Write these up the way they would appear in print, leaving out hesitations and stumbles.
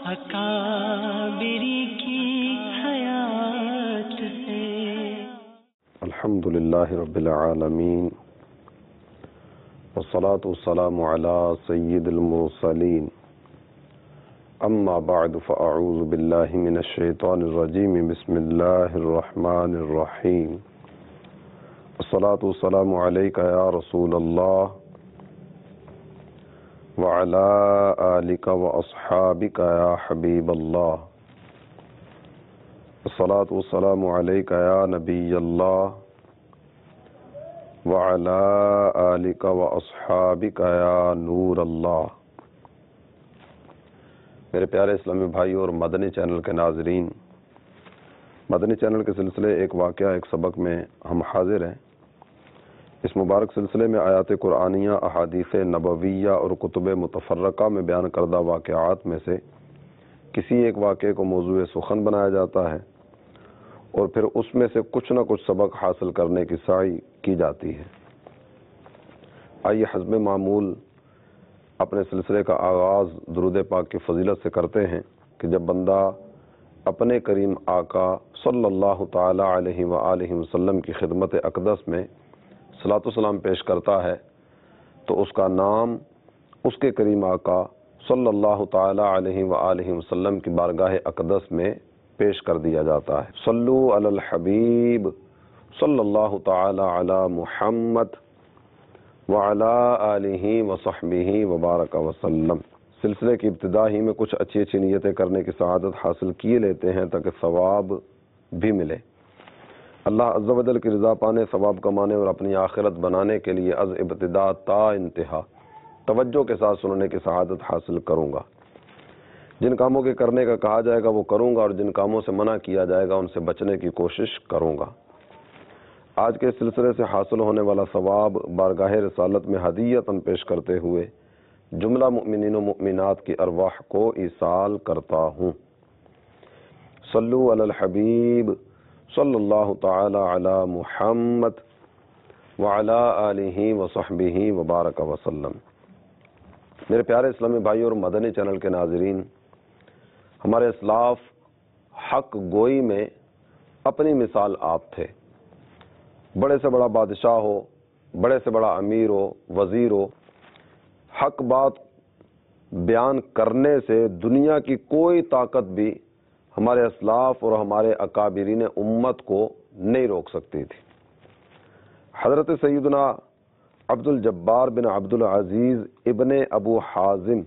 اکابری کی حیات سے۔ الحمدللہ رب العالمین والصلاة والسلام علی سید المرسلین، اما بعد فاعوذ باللہ من الشیطان الرجیم، بسم اللہ الرحمن الرحیم۔ الصلاة والسلام علیک یا رسول اللہ وعلی آلک واصحابک یا حبیب اللہ۔ الصلاة والسلام علیک یا نبی اللہ وعلی آلک واصحابک یا نور اللہ۔ میرے پیارے اسلامی بھائیوں اور مدنی چینل کے ناظرین، مدنی چینل کے سلسلے ایک واقعہ ایک سبق میں ہم حاضر ہیں۔ اس مبارک سلسلے میں آیات قرآنیہ، احادیث نبویہ اور کتب متفرقہ میں بیان کردہ واقعات میں سے کسی ایک واقعے کو موضوع سخن بنایا جاتا ہے اور پھر اس میں سے کچھ نہ کچھ سبق حاصل کرنے کی سعی کی جاتی ہے۔ آئیے حسب معمول اپنے سلسلے کا آغاز درود پاک کی فضیلت سے کرتے ہیں کہ جب بندہ اپنے کریم آقا صلی اللہ تعالی علیہ وآلہ وسلم کی خدمت اقدس میں صلاۃ و سلام پیش کرتا ہے تو اس کا نام اس کے کریم آقا صلی اللہ تعالی علیہ وآلہ وسلم کی بارگاہ اقدس میں پیش کر دیا جاتا ہے۔ صلو علی الحبیب صلی اللہ تعالی علی محمد وعلی آلہ وصحبہ وبارک وسلم۔ سلسلے کی ابتدا ہی میں کچھ اچھی اچھی نیتیں کرنے کی سعادت حاصل کیے لیتے ہیں تاکہ ثواب بھی ملے۔ اللہ عز و جل کی رضا پانے، ثواب کمانے اور اپنی آخرت بنانے کے لیے از ابتدا تا انتہا توجہ کے ساتھ سننے کی سعادت حاصل کروں گا۔ جن کاموں کے کرنے کا کہا جائے گا وہ کروں گا اور جن کاموں سے منع کیا جائے گا ان سے بچنے کی کوشش کروں گا۔ آج کے سلسلے سے حاصل ہونے والا ثواب بارگاہ رسالت میں ہدیۃً پیش کرتے ہوئے جملہ مؤمنین و مؤمنات کی ارواح کو ایصال کرتا ہوں۔ صلو علی الحبیب صلی اللہ تعالی علی محمد وعلی آلہ وصحبہ وبارک وسلم۔ میرے پیارے اسلامی بھائی اور مدنی چینل کے ناظرین، ہمارے اسلاف حق گوئی میں اپنی مثال آپ تھے۔ بڑے سے بڑا بادشاہ ہو، بڑے سے بڑا امیر ہو، وزیر ہو، حق بات بیان کرنے سے دنیا کی کوئی طاقت بھی ہمارے اسلاف اور ہمارے اکابرین امت کو نہیں روک سکتی تھی۔ حضرت سیدنا عبد الجبار بن عبد العزیز ابن ابو حازم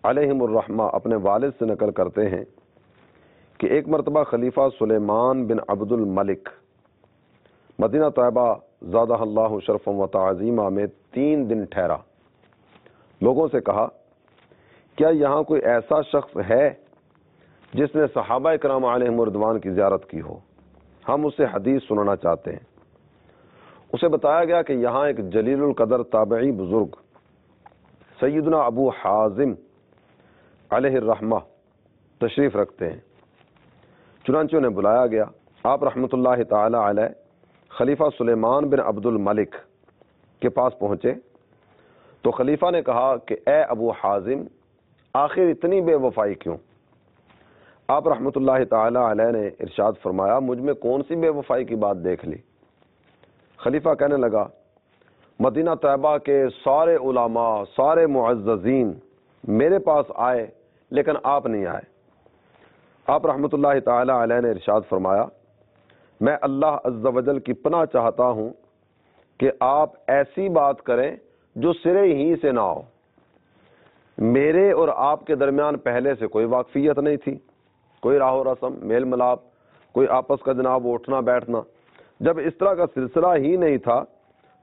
علیہم الرحمہ اپنے والد سے نقل کرتے ہیں کہ ایک مرتبہ خلیفہ سلیمان بن عبد الملک مدینہ طیبہ زادہ اللہ شرفا و تعظیمہ میں 3 دن ٹھہرا۔ لوگوں سے کہا، کیا یہاں کوئی ایسا شخص ہے جس نے صحابہ کرام علیہم رضوان کی زیارت کی ہو؟ ہم اسے حدیث سننا چاہتے ہیں۔ اسے بتایا گیا کہ یہاں ایک جلیل القدر تابعی بزرگ سیدنا ابو حازم علیہ الرحمہ تشریف رکھتے ہیں۔ چنانچہ انہیں بلایا گیا۔ آپ رحمۃ اللہ تعالی علیہ خلیفہ سلیمان بن عبد الملک کے پاس پہنچے تو خلیفہ نے کہا کہ اے ابو حازم، آخر اتنی بے وفائی کیوں؟ آپ رحمۃ اللہ تعالی علیہ نے ارشاد فرمایا، مجھ میں کون سی بے وفائی کی بات دیکھ لی؟ خلیفہ کہنے لگا، مدینہ طیبہ کے سارے علماء، سارے معززین میرے پاس آئے لیکن آپ نہیں آئے۔ آپ رحمۃ اللہ تعالی علیہ نے ارشاد فرمایا، میں اللہ عز و جل کی پناہ چاہتا ہوں کہ آپ ایسی بات کریں جو سرے ہی سے نہ ہو۔ میرے اور آپ کے درمیان پہلے سے کوئی واقفیت نہیں تھی، کوئی راہ و رسم، میل ملاپ، کوئی آپس کا جناب اٹھنا بیٹھنا۔ جب اس طرح کا سلسلہ ہی نہیں تھا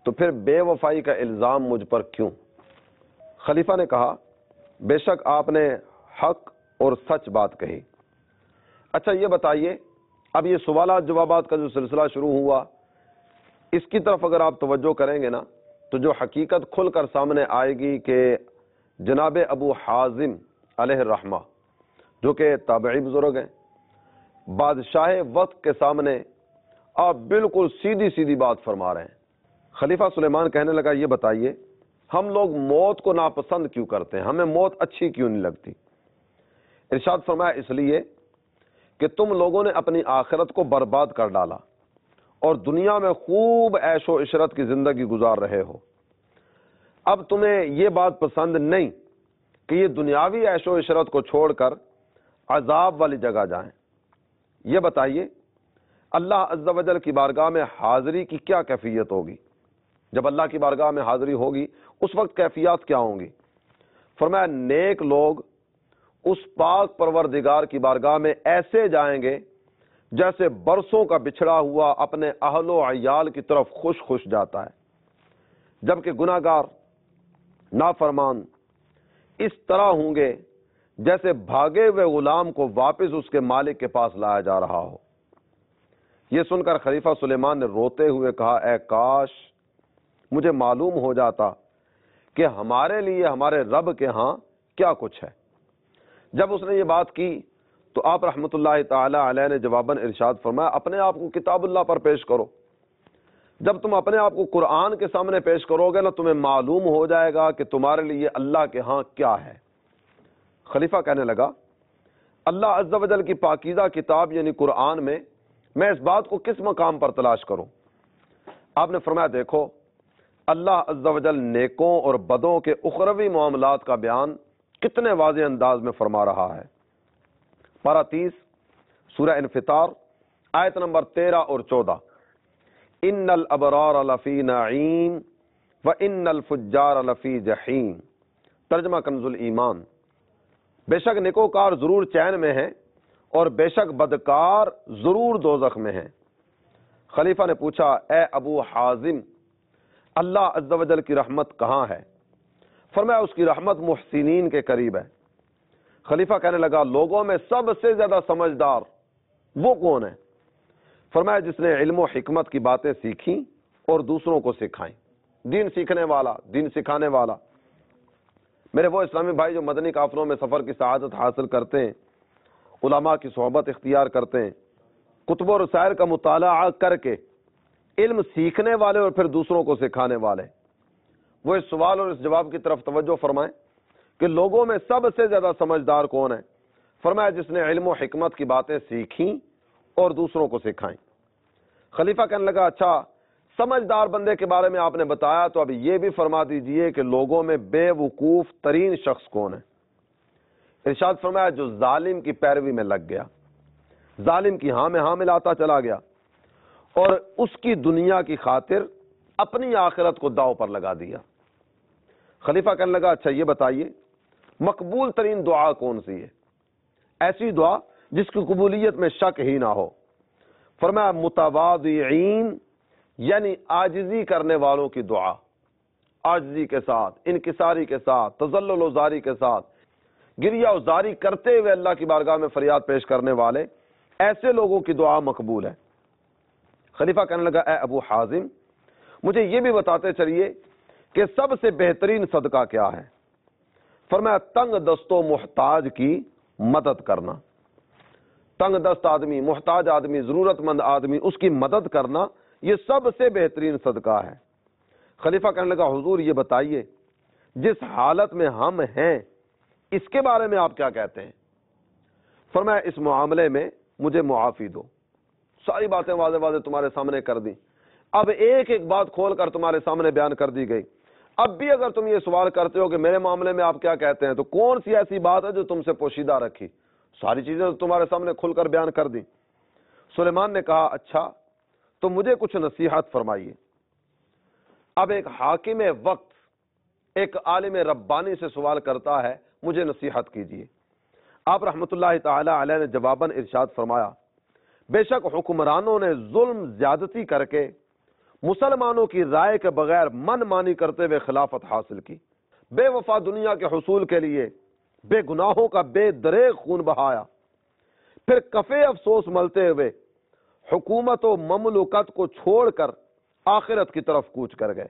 تو پھر بے وفائی کا الزام مجھ پر کیوں؟ خلیفہ نے کہا، بے شک آپ نے حق اور سچ بات کہی۔ اچھا یہ بتائیے، اب یہ سوالات جوابات کا جو سلسلہ شروع ہوا، اس کی طرف اگر آپ توجہ کریں گے نا تو جو حقیقت کھل کر سامنے آئے گی کہ جناب ابو حازم علیہ الرحمہ جو کہ تابعی بزرگ ہیں، بادشاہ وقت کے سامنے آپ بالکل سیدھی سیدھی بات فرما رہے ہیں۔ خلیفہ سلیمان کہنے لگا، یہ بتائیے ہم لوگ موت کو ناپسند کیوں کرتے ہیں؟ ہمیں موت اچھی کیوں نہیں لگتی؟ ارشاد فرمایا اس لیے کہ تم لوگوں نے اپنی آخرت کو برباد کر ڈالا اور دنیا میں خوب عیش و عشرت کی زندگی گزار رہے ہو۔ اب تمہیں یہ بات پسند نہیں کہ یہ دنیاوی عیش و عشرت کو چھوڑ کر عذاب والی جگہ جائیں۔ یہ بتائیے اللہ عز و جل کی بارگاہ میں حاضری کی کیا کیفیت ہوگی؟ جب اللہ کی بارگاہ میں حاضری ہوگی اس وقت کیفیات کیا ہوں گی؟ فرمایا نیک لوگ اس پاک پروردگار کی بارگاہ میں ایسے جائیں گے جیسے برسوں کا بچھڑا ہوا اپنے اہل و عیال کی طرف خوش خوش جاتا ہے، جبکہ گناہگار نافرمان اس طرح ہوں گے جیسے بھاگے ہوئے غلام کو واپس اس کے مالک کے پاس لایا جا رہا ہو۔ یہ سن کر خلیفہ سلیمان نے روتے ہوئے کہا، اے کاش مجھے معلوم ہو جاتا کہ ہمارے لیے ہمارے رب کے ہاں کیا کچھ ہے۔ جب اس نے یہ بات کی تو آپ رحمت اللہ تعالی علیہ نے جواباً ارشاد فرمایا، اپنے آپ کو کتاب اللہ پر پیش کرو۔ جب تم اپنے آپ کو قرآن کے سامنے پیش کرو گے نا، تمہیں معلوم ہو جائے گا کہ تمہارے لیے اللہ کے ہاں کیا ہے۔ خلیفہ کہنے لگا، اللہ عز و جل کی پاکیزہ کتاب یعنی قرآن میں اس بات کو کس مقام پر تلاش کروں؟ آپ نے فرمایا، دیکھو اللہ عز و جل نیکوں اور بدوں کے اخروی معاملات کا بیان کتنے واضح انداز میں فرما رہا ہے۔ پارہ 30 سورہ انفطار آیت نمبر 13 اور 14، ان الابرار لفی نعیم وان الفجار لفی جحیم۔ ترجمہ کنز الایمان، بے شک نیکوکار ضرور چین میں ہیں اور بے شک بدکار ضرور دوزخ میں ہیں۔ خلیفہ نے پوچھا، اے ابو حازم، اللہ عز و جل کی رحمت کہاں ہے؟ فرمایا اس کی رحمت محسنین کے قریب ہے۔ خلیفہ کہنے لگا، لوگوں میں سب سے زیادہ سمجھدار وہ کون ہے؟ فرمایا جس نے علم و حکمت کی باتیں سیکھیں اور دوسروں کو سکھائیں۔ دین سیکھنے والا، دین سکھانے والا۔ میرے وہ اسلامی بھائی جو مدنی قافلوں میں سفر کی سعادت حاصل کرتے ہیں، علماء کی صحبت اختیار کرتے ہیں، کتب و رسائل کا مطالعہ کر کے علم سیکھنے والے اور پھر دوسروں کو سکھانے والے، وہ اس سوال اور اس جواب کی طرف توجہ فرمائیں کہ لوگوں میں سب سے زیادہ سمجھدار کون ہے؟ فرمایا جس نے علم و حکمت کی باتیں سیکھیں اور دوسروں کو سکھائیں۔ خلیفہ کہنے لگا، اچھا سمجھدار بندے کے بارے میں آپ نے بتایا، تو اب یہ بھی فرما دیجئے کہ لوگوں میں بے وقوف ترین شخص کون ہے؟ ارشاد فرمایا جو ظالم کی پیروی میں لگ گیا، ظالم کی ہاں میں ہاں ملاتا چلا گیا اور اس کی دنیا کی خاطر اپنی آخرت کو داؤ پر لگا دیا۔ خلیفہ کہنے لگا، اچھا یہ بتائیے مقبول ترین دعا کون سی ہے؟ ایسی دعا جس کی قبولیت میں شک ہی نہ ہو۔ فرمایا متواضعین یعنی عاجزی کرنے والوں کی دعا، عاجزی کے ساتھ، انکساری کے ساتھ، تذلل و زاری کے ساتھ، گریہ و زاری کرتے ہوئے اللہ کی بارگاہ میں فریاد پیش کرنے والے ایسے لوگوں کی دعا مقبول ہے۔ خلیفہ کہنے لگا، اے ابو حازم مجھے یہ بھی بتاتے چلیے کہ سب سے بہترین صدقہ کیا ہے؟ فرمایا تنگ دست و محتاج کی مدد کرنا۔ تنگ دست آدمی، محتاج آدمی، ضرورت مند آدمی، اس کی مدد کرنا یہ سب سے بہترین صدقہ ہے۔ خلیفہ کہنے لگا، حضور یہ بتائیے جس حالت میں ہم ہیں اس کے بارے میں آپ کیا کہتے ہیں؟ فرمایا اس معاملے میں مجھے معافی دو۔ ساری باتیں واضح واضح تمہارے سامنے کر دی، اب ایک ایک بات کھول کر تمہارے سامنے بیان کر دی گئی۔ اب بھی اگر تم یہ سوال کرتے ہو کہ میرے معاملے میں آپ کیا کہتے ہیں، تو کون سی ایسی بات ہے جو تم سے پوشیدہ رکھی؟ ساری چیزیں تمہارے سامنے کھل کر بیان کر دی۔ سلیمان نے کہا، اچھا تو مجھے کچھ نصیحت فرمائیے۔ اب ایک حاکم وقت ایک عالم ربانی سے سوال کرتا ہے، مجھے نصیحت کیجیے۔ آپ رحمت اللہ تعالی علیہ نے جواباً ارشاد فرمایا، بے شک حکمرانوں نے ظلم زیادتی کر کے مسلمانوں کی رائے کے بغیر من مانی کرتے ہوئے خلافت حاصل کی، بے وفا دنیا کے حصول کے لیے بے گناہوں کا بے دریغ خون بہایا، پھر کفے افسوس ملتے ہوئے حکومت و مملوکت کو چھوڑ کر آخرت کی طرف کوچ کر گئے۔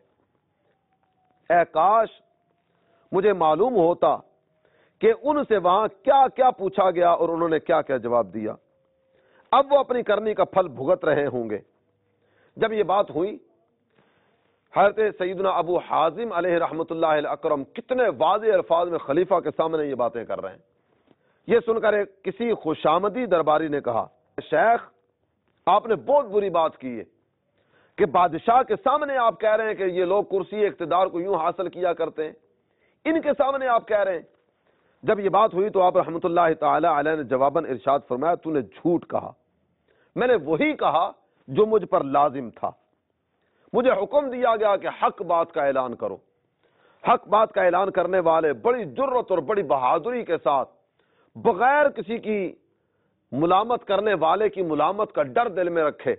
اے کاش مجھے معلوم ہوتا کہ ان سے وہاں کیا کیا پوچھا گیا اور انہوں نے کیا کیا جواب دیا، اب وہ اپنی کرنی کا پھل بھگت رہے ہوں گے۔ جب یہ بات ہوئی، حضرت سیدنا ابو حازم علیہ رحمت اللہ الاکرم کتنے واضح الفاظ میں خلیفہ کے سامنے یہ باتیں کر رہے ہیں یہ سن کر کسی خوشامدی درباری نے کہا شیخ آپ نے بہت بری بات کی ہے کہ بادشاہ کے سامنے آپ کہہ رہے ہیں کہ یہ لوگ کرسی اقتدار کو یوں حاصل کیا کرتے ہیں، ان کے سامنے آپ کہہ رہے ہیں۔ جب یہ بات ہوئی تو آپ رحمت اللہ تعالی علیہ نے جواباً ارشاد فرمایا تو نے جھوٹ کہا، میں نے وہی کہا جو مجھ پر لازم تھا، مجھے حکم دیا گیا کہ حق بات کا اعلان کرو۔ حق بات کا اعلان کرنے والے بڑی جرت اور بڑی بہادری کے ساتھ بغیر کسی کی ملامت کرنے والے کی ملامت کا ڈر دل میں رکھے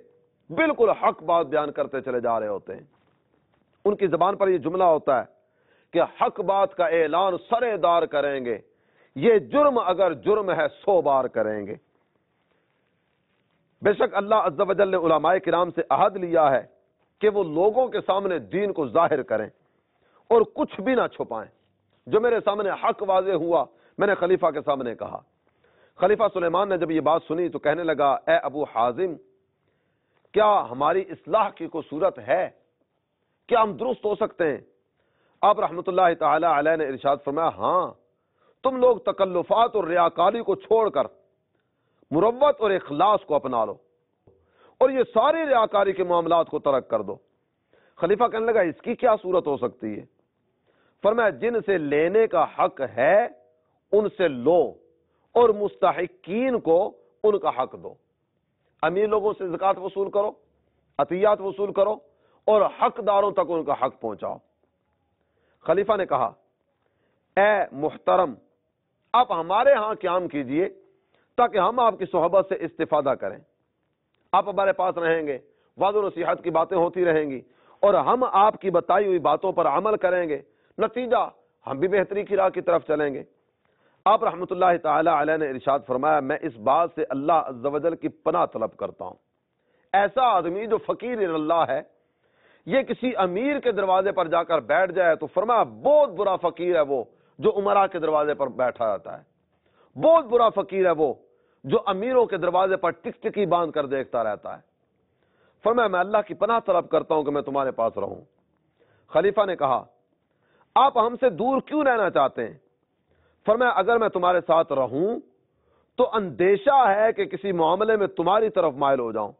بالکل حق بات بیان کرتے چلے جا رہے ہوتے ہیں۔ ان کی زبان پر یہ جملہ ہوتا ہے کہ حق بات کا اعلان سرے دار کریں گے، یہ جرم اگر جرم ہے 100 بار کریں گے۔ بے شک اللہ عز و جل نے علماء کرام سے عہد لیا ہے کہ وہ لوگوں کے سامنے دین کو ظاہر کریں اور کچھ بھی نہ چھپائیں۔ جو میرے سامنے حق واضح ہوا میں نے خلیفہ کے سامنے کہا۔ خلیفہ سلیمان نے جب یہ بات سنی تو کہنے لگا اے ابو حازم، کیا ہماری اصلاح کی کوئی صورت ہے؟ کیا ہم درست ہو سکتے ہیں؟ آپ رحمت اللہ تعالی علیہ نے ارشاد فرمایا ہاں، تم لوگ تکلفات اور ریاکاری کو چھوڑ کر مروت اور اخلاص کو اپنا لو اور یہ ساری ریاکاری کے معاملات کو ترک کر دو۔ خلیفہ کہنے لگا اس کی کیا صورت ہو سکتی ہے؟ فرمایا جن سے لینے کا حق ہے ان سے لو اور مستحقین کو ان کا حق دو۔ امیر لوگوں سے زکوٰۃ وصول کرو، عطیات وصول کرو اور حقداروں تک ان کا حق پہنچاؤ۔ خلیفہ نے کہا اے محترم، آپ ہمارے ہاں قیام کیجئے تاکہ ہم آپ کی صحبت سے استفادہ کریں۔ آپ ہمارے پاس رہیں گے، وعظ و نصیحت کی باتیں ہوتی رہیں گی اور ہم آپ کی بتائی ہوئی باتوں پر عمل کریں گے، نتیجہ ہم بھی بہتری کی راہ کی طرف چلیں گے۔ آپ رحمت اللہ تعالی علیہ نے ارشاد فرمایا میں اس بات سے اللہ عز و جل کی پناہ طلب کرتا ہوں، ایسا آدمی جو فقیر اللہ ہے یہ کسی امیر کے دروازے پر جا کر بیٹھ جائے تو فرمایا بہت برا فقیر ہے وہ جو امراء کے دروازے پر بیٹھا رہتا ہے، بہت برا فقیر ہے وہ جو امیروں کے دروازے پر ٹک ٹکی باندھ کر دیکھتا رہتا ہے۔ فرمایا میں اللہ کی پناہ طلب کرتا ہوں کہ میں تمہارے پاس رہوں۔ خلیفہ نے کہا آپ ہم سے دور کیوں رہنا چاہتے ہیں؟ فرمایا اگر میں تمہارے ساتھ رہوں تو اندیشہ ہے کہ کسی معاملے میں تمہاری طرف مائل ہو جاؤں،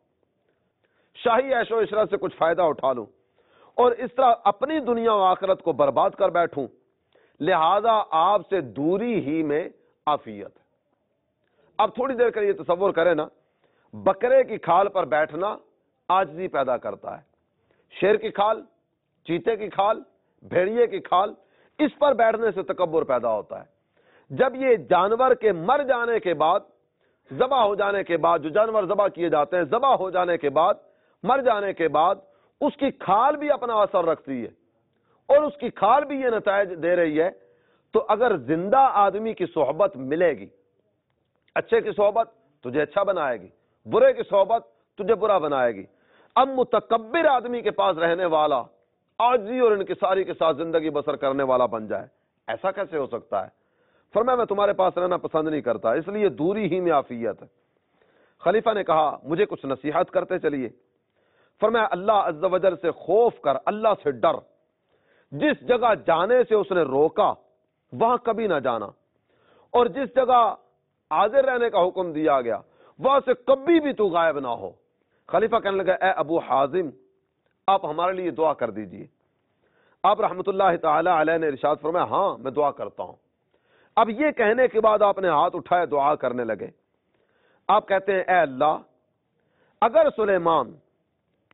شاہی عیش و عشرت سے کچھ فائدہ اٹھا لوں اور اس طرح اپنی دنیا و آخرت کو برباد کر بیٹھوں، لہذا آپ سے دوری ہی میں عافیت ہے۔ اب تھوڑی دیر کے لیے تصور کریں نا، بکرے کی کھال پر بیٹھنا عاجزی پیدا کرتا ہے، شیر کی کھال، چیتے کی کھال، بھیڑیے کی کھال، اس پر بیٹھنے سے تکبر پیدا ہوتا ہے۔ جب یہ جانور کے مر جانے کے بعد، ذبح ہو جانے کے بعد، جو جانور ذبح کیے جاتے ہیں ذبح ہو جانے کے بعد، مر جانے کے بعد اس کی کھال بھی اپنا اثر رکھتی ہے اور اس کی کھال بھی یہ نتائج دے رہی ہے، تو اگر زندہ آدمی کی صحبت ملے گی، اچھے کی صحبت تجھے اچھا بنائے گی، برے کی صحبت تجھے برا بنائے گی۔ اب متکبر آدمی کے پاس رہنے والا عاجزی اور انکساری کے ساتھ زندگی بسر کرنے والا بن جائے، ایسا کیسے ہو سکتا ہے؟ فرمایا میں تمہارے پاس رہنا پسند نہیں کرتا، اس لیے دوری ہی میں عافیت ہے۔ خلیفہ نے کہا مجھے کچھ نصیحت کرتے چلیے۔ فرمایا اللہ عز و جل سے خوف کر، اللہ سے ڈر، جس جگہ جانے سے اس نے روکا وہاں کبھی نہ جانا اور جس جگہ حاضر رہنے کا حکم دیا گیا وہاں سے کبھی بھی تو غائب نہ ہو۔ خلیفہ کہنے لگا اے ابو حازم آپ ہمارے لیے دعا کر دیجئے۔ آپ رحمت اللہ تعالی علیہ نے ارشاد فرمایا ہاں میں دعا کرتا ہوں۔ اب یہ کہنے کے بعد آپ نے ہاتھ اٹھائے، دعا کرنے لگے۔ آپ کہتے ہیں اے اللہ، اگر سلیمان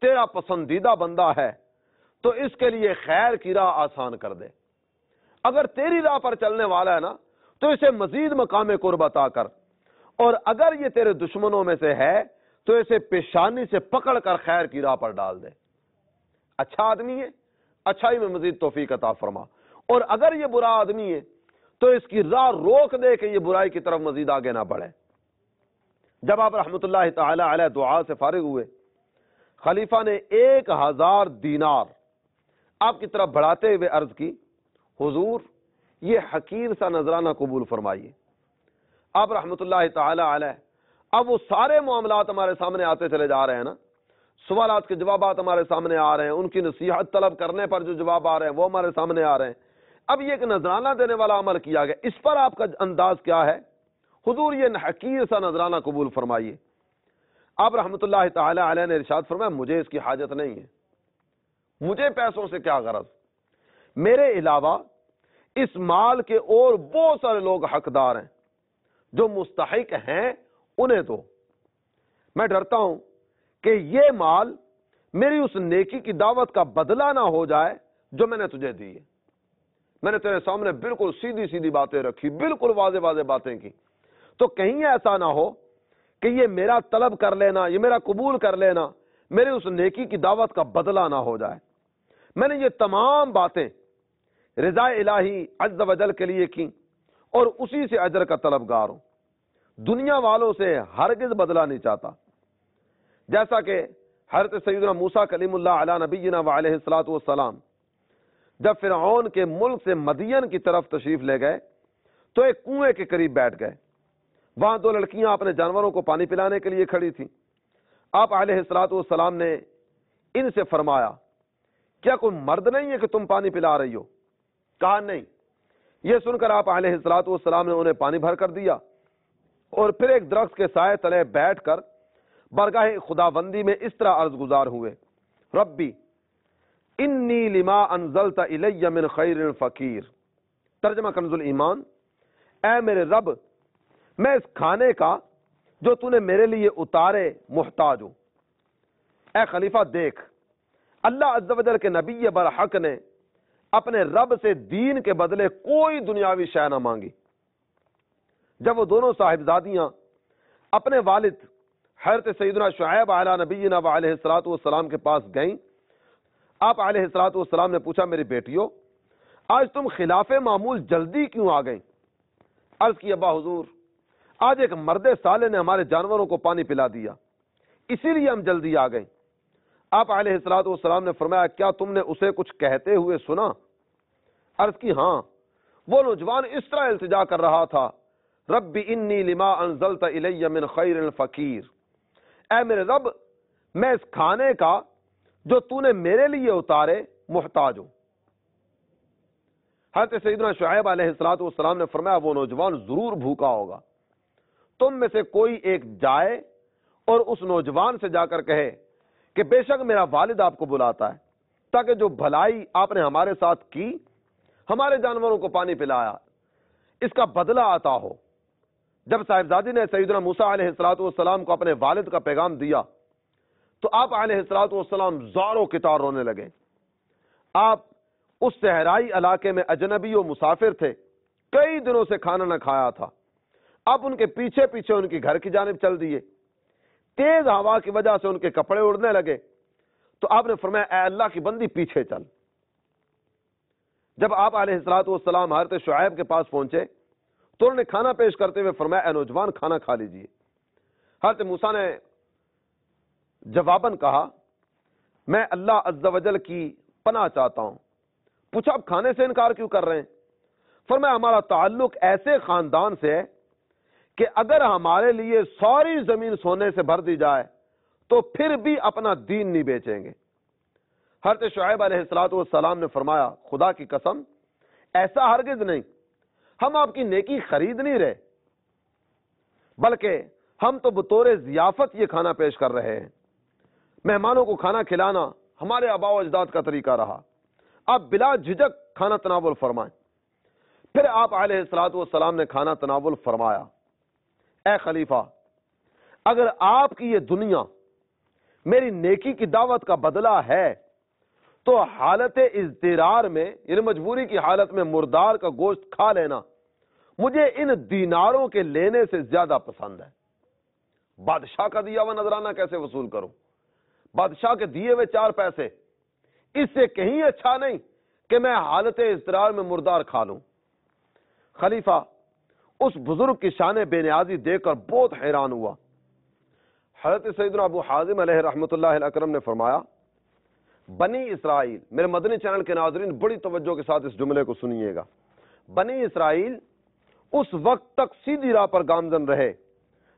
تیرا پسندیدہ بندہ ہے تو اس کے لیے خیر کی راہ آسان کر دے، اگر تیری راہ پر چلنے والا ہے نا تو اسے مزید مقام قرب عطا کر، اور اگر یہ تیرے دشمنوں میں سے ہے تو اسے پیشانی سے پکڑ کر خیر کی راہ پر ڈال دے۔ اچھا آدمی ہے، اچھائی میں مزید توفیق عطا فرما، اور اگر یہ برا آدمی ہے تو اس کی راہ روک دے کہ یہ برائی کی طرف مزید آگے نہ بڑھے۔ جب آپ رحمت اللہ تعالی علیہ دعا سے فارغ ہوئے، خلیفہ نے 1000 دینار آپ کی طرف بڑھاتے ہوئے عرض کی حضور یہ حقیر سا نذرانہ قبول فرمائیے۔ آپ رحمت اللہ تعالی علیہ اب وہ سارے معاملات ہمارے سامنے آتے چلے جا رہے ہیں نا، سوالات کے جوابات ہمارے سامنے آ رہے ہیں، ان کی نصیحت طلب کرنے پر جو جواب آ رہے ہیں وہ ہمارے سامنے آ رہے ہیں۔ اب یہ ایک نذرانہ دینے والا عمل کیا گیا، اس پر آپ کا انداز کیا ہے؟ حضور یہ حقیر سا نذرانہ قبول فرمائیے۔ آپ رحمت اللہ تعالی علیہ نے ارشاد فرمایا مجھے اس کی حاجت نہیں ہے، مجھے پیسوں سے کیا غرض، میرے علاوہ اس مال کے اور بہت سارے لوگ حقدار ہیں، جو مستحق ہیں انہیں دو۔ میں ڈرتا ہوں کہ یہ مال میری اس نیکی کی دعوت کا بدلہ نہ ہو جائے جو میں نے تجھے دی ہے۔ میں نے تیرے سامنے بالکل سیدھی سیدھی باتیں رکھی، بالکل واضح واضح باتیں کی، تو کہیں ایسا نہ ہو کہ یہ میرا طلب کر لینا، یہ میرا قبول کر لینا میری اس نیکی کی دعوت کا بدلہ نہ ہو جائے۔ میں نے یہ تمام باتیں رضا الہی عز و جل کے لیے کی اور اسی سے اجر کا طلبگار ہوں، دنیا والوں سے ہرگز بدلہ نہیں چاہتا۔ جیسا کہ حضرت سیدنا موسیٰ کلیم اللہ علی نبینا وعلیہ الصلوۃ والسلام جب فرعون کے ملک سے مدین کی طرف تشریف لے گئے تو ایک کنویں کے قریب بیٹھ گئے، وہاں دو لڑکیاں اپنے جانوروں کو پانی پلانے کے لیے کھڑی تھیں۔ آپ علیہ الصلوۃ والسلام نے ان سے فرمایا کیا کوئی مرد نہیں ہے کہ تم پانی پلا رہی ہو؟ کہا نہیں۔ یہ سن کر آپ علیہ الصلوۃ والسلام نے انہیں پانی بھر کر دیا اور پھر ایک درخت کے سائے تلے بیٹھ کر برگاہ خداوندی میں اس طرح عرض گزار ہوئے، ربی انی لما انزلت الی من خیر فقیر۔ ترجمہ کنز الایمان، اے میرے رب میں اس کھانے کا جو تو نے میرے لیے اتارے محتاج ہوں۔ اے خلیفہ دیکھ، اللہ عز و جل کے نبی برحق نے اپنے رب سے دین کے بدلے کوئی دنیاوی شے نہ مانگی۔ جب وہ دونوں صاحبزادیاں اپنے والد حضرت سیدنا شعیب علی نبینا وعلیہ الصلوۃ والسلام کے پاس گئیں، آپ علیہ الصلوۃ والسلام نے پوچھا میری بیٹیوں آج تم خلاف معمول جلدی کیوں آ گئیں؟ عرض کی ابا حضور آج ایک مرد صالح نے ہمارے جانوروں کو پانی پلا دیا، اسی لیے ہم جلدی آ گئے۔ آپ علیہ الصلوۃ والسلام نے فرمایا کیا تم نے اسے کچھ کہتے ہوئے سنا؟ عرض کی ہاں، وہ نوجوان اس طرح التجا کر رہا تھا، رب انی لما انزلت الی من خیر فقیر، اے میرے رب میں اس کھانے کا جو تو نے میرے لیے اتارے محتاج ہوں۔ حضرت سیدنا شعیب علیہ الصلوۃ والسلام نے فرمایا وہ نوجوان ضرور بھوکا ہوگا، تم میں سے کوئی ایک جائے اور اس نوجوان سے جا کر کہے کہ بے شک میرا والد آپ کو بلاتا ہے، تاکہ جو بھلائی آپ نے ہمارے ساتھ کی، ہمارے جانوروں کو پانی پلایا، اس کا بدلہ عطا ہو۔ جب صاحبزادی نے سیدنا موسیٰ علیہ الصلوۃ والسلام کو اپنے والد کا پیغام دیا تو آپ علیہ الصلوۃ والسلام زاروں کتار رونے لگے۔ آپ اس صحرائی علاقے میں اجنبی و مسافر تھے، کئی دنوں سے کھانا نہ کھایا تھا۔ آپ ان کے پیچھے پیچھے ان کی گھر کی جانب چل دیے، تیز ہوا کی وجہ سے ان کے کپڑے اڑنے لگے تو آپ نے فرمایا اے اللہ کی بندی پیچھے چل۔ جب آپ علیہ الصلوۃ والسلام حضرت شعیب کے پاس پہنچے تو انہوں نے کھانا پیش کرتے ہوئے فرمایا اے نوجوان کھانا کھا لیجئے۔ حضرت موسیٰ نے جواباً کہا میں اللہ عز و جل کی پناہ چاہتا ہوں۔ پوچھا آپ کھانے سے انکار کیوں کر رہے ہیں؟ فرمایا ہمارا تعلق ایسے خاندان سے ہے کہ اگر ہمارے لیے ساری زمین سونے سے بھر دی جائے تو پھر بھی اپنا دین نہیں بیچیں گے۔ حضرت شعیب علیہ الصلوۃ والسلام نے فرمایا خدا کی قسم ایسا ہرگز نہیں، ہم آپ کی نیکی خرید نہیں رہے، بلکہ ہم تو بطور ضیافت یہ کھانا پیش کر رہے ہیں۔ مہمانوں کو کھانا کھلانا ہمارے آباء و اجداد کا طریقہ رہا، آپ بلا جھجک کھانا تناول فرمائیں۔ پھر آپ علیہ الصلوۃ والسلام نے کھانا تناول فرمایا۔ اے خلیفہ اگر آپ کی یہ دنیا میری نیکی کی دعوت کا بدلہ ہے تو حالت اضطرار میں یعنی مجبوری کی حالت میں مردار کا گوشت کھا لینا مجھے ان دیناروں کے لینے سے زیادہ پسند ہے۔ بادشاہ کا دیا ہوا نذرانہ کیسے وصول کروں؟ بادشاہ کے دیے ہوئے 4 پیسے اس سے کہیں اچھا نہیں کہ میں حالت اضطرار میں مردار کھا لوں۔ خلیفہ اس بزرگ کی شان بے نیازی دیکھ کر بہت حیران ہوا۔ حضرت سیدنا ابو حازم علیہ رحمت اللہ الاکرم نے فرمایا بنی اسرائیل، میرے مدنی چینل کے ناظرین بڑی توجہ کے ساتھ اس جملے کو سنیے گا، بنی اسرائیل اس وقت تک سیدھی راہ پر گامزن رہے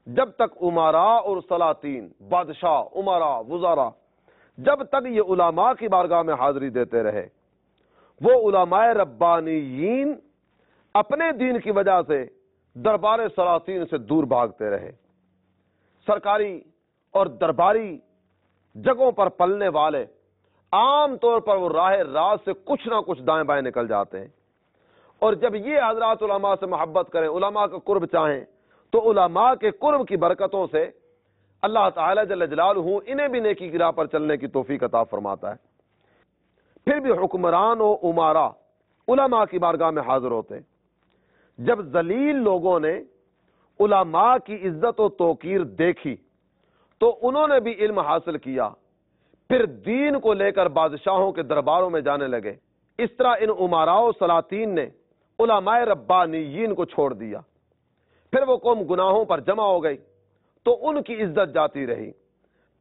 جب تک امراء اور سلاطین، بادشاہ، امراء، وزراء، جب تک یہ علماء کی بارگاہ میں حاضری دیتے رہے۔ وہ علماء ربانیین اپنے دین کی وجہ سے دربار سلاطین سے دور بھاگتے رہے. سرکاری اور درباری جگہوں پر پلنے والے عام طور پر وہ راہ راست سے کچھ نہ کچھ دائیں بائیں نکل جاتے ہیں. اور جب یہ حضرات علماء سے محبت کریں, علماء کا قرب چاہیں, تو علماء کے قرب کی برکتوں سے اللہ تعالی جل جلالہ انہیں بھی نیکی کی راہ پر چلنے کی توفیق عطا فرماتا ہے. پھر بھی حکمران و امارا علماء کی بارگاہ میں حاضر ہوتے. جب ذلیل لوگوں نے علماء کی عزت و توقیر دیکھی تو انہوں نے بھی علم حاصل کیا, پھر دین کو لے کر بادشاہوں کے درباروں میں جانے لگے. اس طرح ان امراء و سلاطین نے علماء ربانیین کو چھوڑ دیا. پھر وہ قوم گناہوں پر جمع ہو گئی تو ان کی عزت جاتی رہی.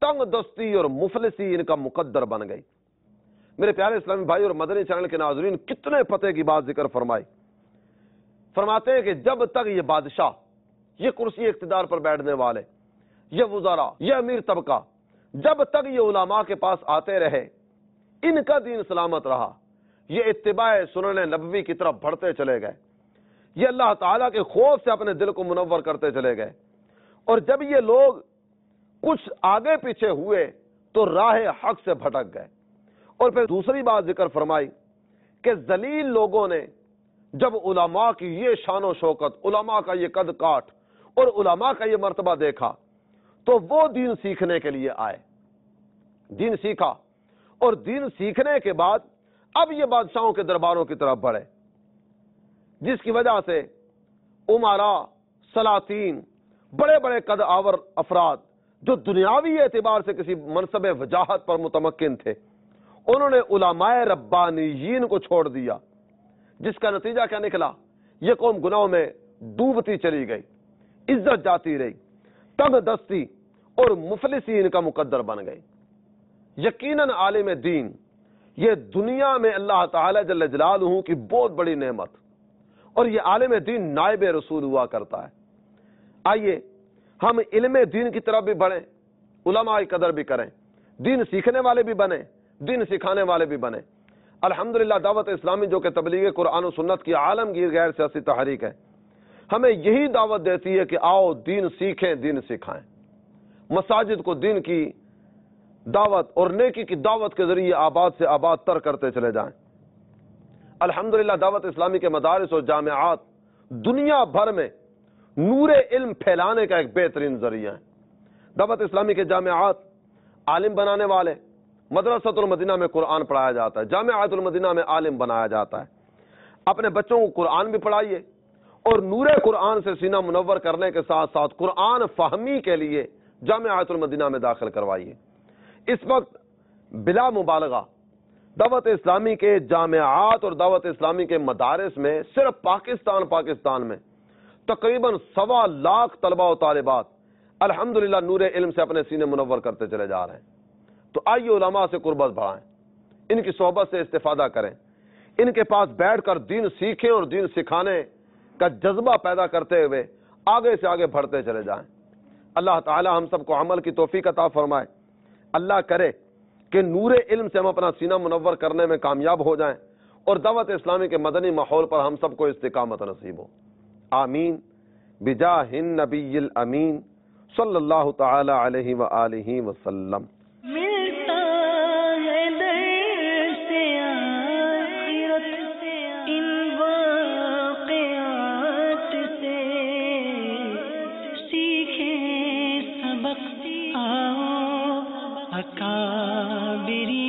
تنگ دستی اور مفلسی ان کا مقدر بن گئی. میرے پیارے اسلامی بھائی اور مدنی چینل کے ناظرین, کتنے پتے کی بات ذکر فرمائی. فرماتے ہیں کہ جب تک یہ بادشاہ, یہ کرسی اقتدار پر بیٹھنے والے, یہ وزراء, یہ امیر طبقہ, جب تک یہ علماء کے پاس آتے رہے, ان کا دین سلامت رہا. یہ اتباع سنن نبوی کی طرف بڑھتے چلے گئے. یہ اللہ تعالیٰ کے خوف سے اپنے دل کو منور کرتے چلے گئے. اور جب یہ لوگ کچھ آگے پیچھے ہوئے تو راہ حق سے بھٹک گئے. اور پھر دوسری بات ذکر فرمائی کہ ذلیل لوگوں نے جب علماء کی یہ شان و شوکت, علماء کا یہ قد کاٹ اور علماء کا یہ مرتبہ دیکھا تو وہ دین سیکھنے کے لیے آئے. دین سیکھا اور دین سیکھنے کے بعد اب یہ بادشاہوں کے درباروں کی طرف بڑھے, جس کی وجہ سے امراء, سلاطین, بڑے بڑے قد آور افراد جو دنیاوی اعتبار سے کسی منصب وجاہت پر متمکن تھے, انہوں نے علماء ربانیین کو چھوڑ دیا. جس کا نتیجہ کیا نکلا؟ یہ قوم گناہوں میں ڈوبتی چلی گئی, عزت جاتی رہی, تنگ دستی اور مفلسی ان کا مقدر بن گئی. یقیناً عالم دین یہ دنیا میں اللہ تعالی جل جلالہ کی بہت بڑی نعمت, اور یہ عالم دین نائب رسول ہوا کرتا ہے. آئیے ہم علم دین کی طرف بھی بڑھیں, علماء کی قدر بھی کریں, دین سیکھنے والے بھی بنیں, دین سکھانے والے بھی بنیں. الحمدللہ دعوت اسلامی جو کہ تبلیغ قرآن و سنت کی عالمگیر غیر سیاسی تحریک ہے, ہمیں یہی دعوت دیتی ہے کہ آؤ دین سیکھیں, دین سکھائیں. مساجد کو دین کی دعوت اور نیکی کی دعوت کے ذریعے آباد سے آباد تر کرتے چلے جائیں. الحمدللہ دعوت اسلامی کے مدارس اور جامعات دنیا بھر میں نور علم پھیلانے کا ایک بہترین ذریعہ ہے. دعوت اسلامی کے جامعات عالم بنانے والے, مدرسۃ المدینہ میں قرآن پڑھایا جاتا ہے, جامعۃ المدینہ میں عالم بنایا جاتا ہے. اپنے بچوں کو قرآن بھی پڑھائیے اور نور قرآن سے سینہ منور کرنے کے ساتھ ساتھ قرآن فہمی کے لیے جامعۃ المدینہ میں داخل کروائیے. اس وقت بلا مبالغہ دعوت اسلامی کے جامعات اور دعوت اسلامی کے مدارس میں صرف پاکستان میں تقریباً 1.25 لاکھ طلبہ و طالبات الحمدللہ نور علم سے اپنے سینے منور کرتے چلے جا رہے ہیں. تو آئیے علماء سے قربت بڑھائیں, ان کی صحبت سے استفادہ کریں, ان کے پاس بیٹھ کر دین سیکھیں اور دین سکھانے کا جذبہ پیدا کرتے ہوئے آگے سے آگے بڑھتے چلے جائیں. اللہ تعالی ہم سب کو عمل کی توفیق عطا فرمائے. اللہ کرے کہ نور علم سے ہم اپنا سینہ منور کرنے میں کامیاب ہو جائیں اور دعوت اسلامی کے مدنی ماحول پر ہم سب کو استقامت نصیب ہو. آمین بجاہ النبی الامین صلی اللہ تعالی علیہ وآلہ وسلم. ملتا ہے در سے آخرت ان واقعات سے, سیکھیں سبق آؤ اکابری